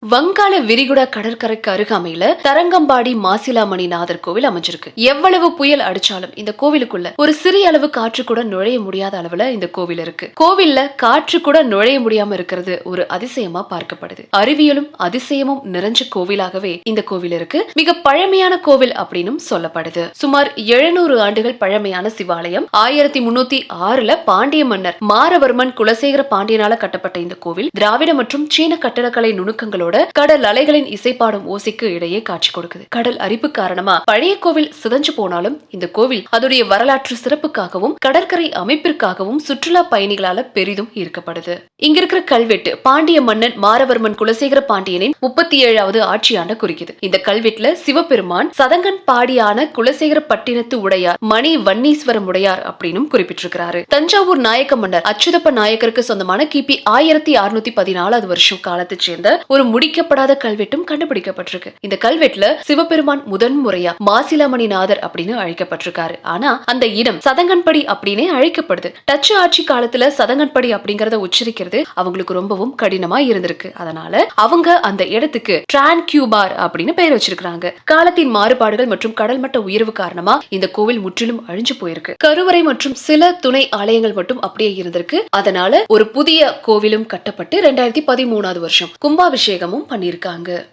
வங்காள விரிகுடா கடற்கரைக்கு அருகாமையில தரங்கம்பாடி மாசிலாமணிநாதர் கோவில் அமைஞ்சிருக்கு. எவ்வளவு புயல் அடிச்சாலும் இந்த கோவிலுக்குள்ள ஒரு சிறிய அளவு காற்று கூட நுழைய முடியாத அளவுல இந்த கோவில் இருக்கு. கோவில்ல காற்று கூட நுழைய முடியாம இருக்கிறது ஒரு அதிசயமா பார்க்கப்படுது. அறிவியலும் அதிசயமும் நிறைஞ்ச கோவிலாகவே இந்த கோவில் இருக்கு. மிக பழமையான கோவில் அப்படின்னு சொல்லப்படுது. சுமார் 700 ஆண்டுகள் பழமையான சிவாலயம். 1306 பாண்டிய மன்னர் மாரவர்மன் குலசேகர பாண்டியனால கட்டப்பட்ட இந்த கோவில் திராவிட மற்றும் சீன கட்டடக்கலை நுணுக்கங்களோட கடல் அலைகளின் இசைப்பாடும் ஓசைக்கு இடையே காட்சி கொடுக்குது. கடல் அரிப்பு காரணமா பழைய கோவில் சிதைஞ்சு போனாலும் இந்த கோவில் அதோடைய வரலாற்று சிறப்புக்காகவும் கடற்கரை அமைப்பிற்காகவும் சுற்றுலா பயணிகளால பெரிதும் ஈர்க்கப்படுது. இங்க இருக்கிற கல்வெட்டு பாண்டிய மன்னன் மாரவர்மன் குலசேகர பாண்டியனின் 37வது ஆட்சி ஆண்ட குறிக்குது. இந்த கல்வெட்டுல சிவபெருமான் சதங்கன் பாடியான குலசேகர பட்டினத்து உடையார் மணி வன்னீஸ்வரம் உடையார் அப்படின்னு குறிப்பிட்டிருக்கிறாரு. தஞ்சாவூர் நாயக்க மன்னர் அச்சுதப்ப நாயக்கருக்கு சொந்தமான கிபி 1614 வருஷம் காலத்தை சேர்ந்த ஒரு முடிக்கப்படாத கல்வெட்டும் கண்டுபிடிக்கப்பட்டிருக்கு. இந்த கல்வெட்டுல சிவபெருமான் முதன் முறையா மாசிலாமணிநாதர் அப்படின்னு அழைக்கப்பட்டிருக்காரு. ஆனா அந்த இடம் சதங்கன்படி அப்படின்னே அழைக்கப்படுது. டச்சு ஆட்சி காலத்துல சதங்கன்படி அப்படிங்கறத உச்சரிக்கிறது அவங்களுக்கு ரொம்பவும் கடினமா இருந்திருக்கு. அதனால அவங்க அந்த இடத்துக்கு டிரான்கியூபார் அப்படின்னு பெயர் வச்சிருக்காங்க. காலத்தின் மாறுபாடுகள் மற்றும் கடல் மட்ட உயர்வு காரணமா இந்த கோவில் முற்றிலும் அழிஞ்சு போயிருக்கு. கருவறை மற்றும் சில துணை ஆலயங்கள் மட்டும் அப்படியே இருந்திருக்கு. அதனால ஒரு புதிய கோவிலும் கட்டப்பட்டு 2013 வருஷம் கும்பாபிஷேகமும் பண்ணிருக்காங்க.